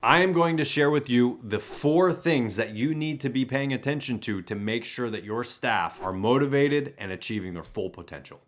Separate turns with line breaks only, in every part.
I am going to share with you the 4 things that you need to be paying attention to make sure that your staff are motivated and achieving their full potential.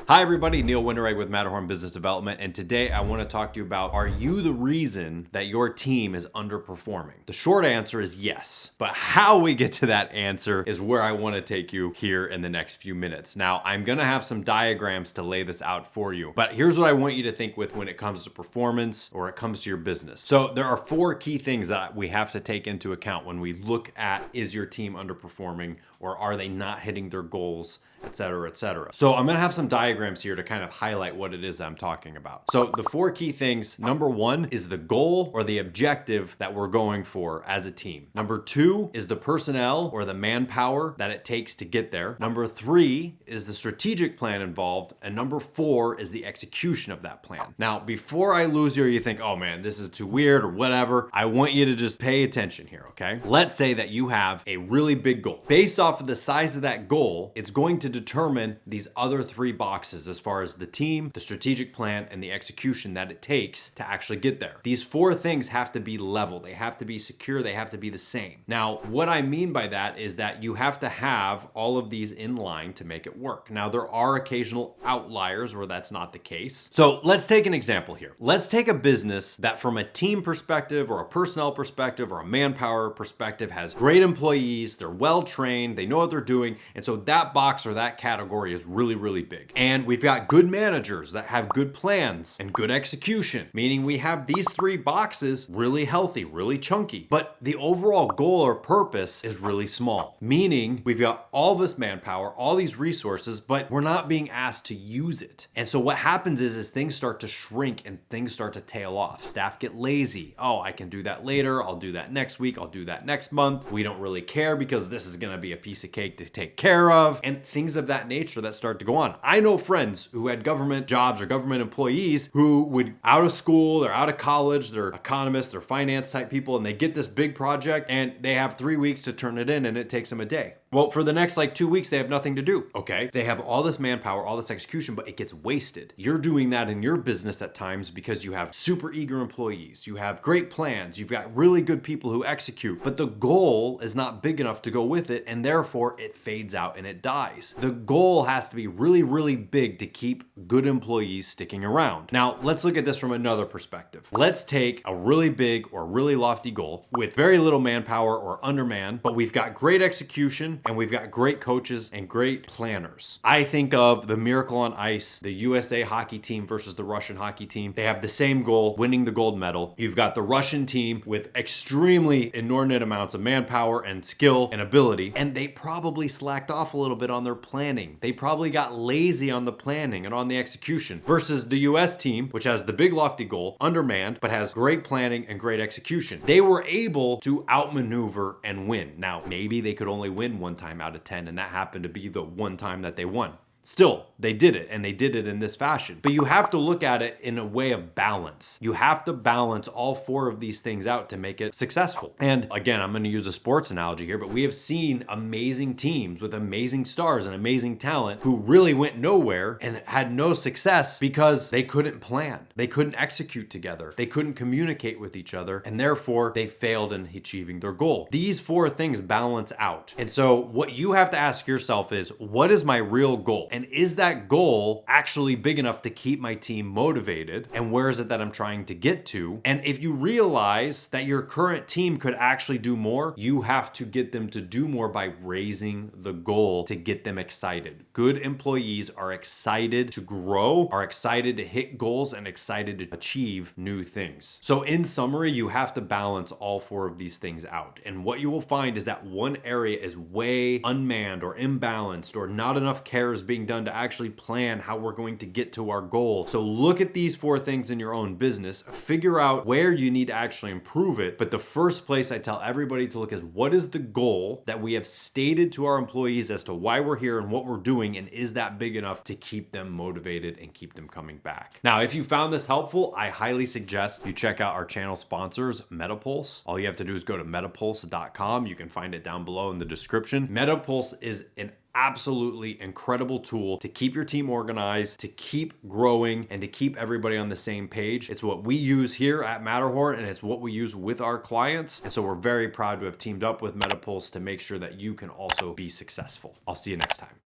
Hi everybody, Neil Wintereg with Matterhorn Business Development, and today I want to talk to you about, are you the reason that your team is underperforming? The short answer is yes, but how we get to that answer is where I want to take you here in the next few minutes. Now, I'm going to have some diagrams to lay this out for you, but here's what I want you to think with when it comes to performance or it comes to your business. So there are 4 key things that we have to take into account when we look at, is your team underperforming or are they not hitting their goals, etc., etc. So I'm going to have some diagrams here to kind of highlight what it is that I'm talking about. So the 4 key things, number 1 is the goal or the objective that we're going for as a team. Number 2 is the personnel or the manpower that it takes to get there. Number 3 is the strategic plan involved. And number 4 is the execution of that plan. Now, before I lose you or you think, oh man, this is too weird or whatever, I want you to just pay attention here, okay? Let's say that you have a really big goal. Based off of the size of that goal, it's going to determine these other 3 boxes as far as the team, the strategic plan, and the execution that it takes to actually get there. These 4 things have to be level. They have to be secure. They have to be the same. Now, what I mean by that is that you have to have all of these in line to make it work. Now, there are occasional outliers where that's not the case. So let's take an example here. Let's take a business that from a team perspective or a personnel perspective or a manpower perspective has great employees, they're well trained, they know what they're doing, and so that box or that category is really, really big. And we've got good managers that have good plans and good execution, meaning we have these 3 boxes really healthy, really chunky, but the overall goal or purpose is really small, meaning we've got all this manpower, all these resources, but we're not being asked to use it. And so what happens is things start to shrink and things start to tail off. Staff get lazy. Oh, I can do that later. I'll do that next week. I'll do that next month. We don't really care because this is going to be a piece of cake to take care of, and things of that nature that start to go on. I know friends who had government jobs or government employees who would out of school, they're out of college, they're economists, they're finance type people, and they get this big project and they have 3 weeks to turn it in and it takes them a day. Well, for the next 2 weeks, they have nothing to do. Okay. They have all this manpower, all this execution, but it gets wasted. You're doing that in your business at times because you have super eager employees. You have great plans. You've got really good people who execute, but the goal is not big enough to go with it. And therefore it fades out and it dies. The goal has to be really, really big to keep good employees sticking around. Now, let's look at this from another perspective. Let's take a really big or really lofty goal with very little manpower or undermanned, but we've got great execution and we've got great coaches and great planners. I think of the Miracle on Ice, the USA hockey team versus the Russian hockey team. They have the same goal, winning the gold medal. You've got the Russian team with extremely inordinate amounts of manpower and skill and ability, and they probably slacked off a little bit on their planning. They probably got lazy on the planning and on the execution versus the US team, which has the big lofty goal, undermanned, but has great planning and great execution. They were able to outmaneuver and win. Now, maybe they could only win one time out of 10, and that happened to be the one time that they won. Still, they did it, and they did it in this fashion. But you have to look at it in a way of balance. You have to balance all 4 of these things out to make it successful. And again, I'm going to use a sports analogy here, but we have seen amazing teams with amazing stars and amazing talent who really went nowhere and had no success because they couldn't plan. They couldn't execute together. They couldn't communicate with each other, and therefore they failed in achieving their goal. These 4 things balance out. And so what you have to ask yourself is, what is my real goal? And is that goal actually big enough to keep my team motivated? And where is it that I'm trying to get to? And if you realize that your current team could actually do more, you have to get them to do more by raising the goal to get them excited. Good employees are excited to grow, are excited to hit goals, and excited to achieve new things. So in summary, you have to balance all 4 of these things out. And what you will find is that one area is way unmanned or imbalanced or not enough care is being done to actually plan how we're going to get to our goal. So look at these 4 things in your own business, figure out where you need to actually improve it. But the first place I tell everybody to look is, what is the goal that we have stated to our employees as to why we're here and what we're doing, and is that big enough to keep them motivated and keep them coming back? Now, if you found this helpful, I highly suggest you check out our channel sponsors, MetaPulse. All you have to do is go to metapulse.com. You can find it down below in the description. MetaPulse is an absolutely incredible tool to keep your team organized, to keep growing, and to keep everybody on the same page. It's what we use here at Matterhorn, and it's what we use with our clients. And so we're very proud to have teamed up with MetaPulse to make sure that you can also be successful. I'll see you next time.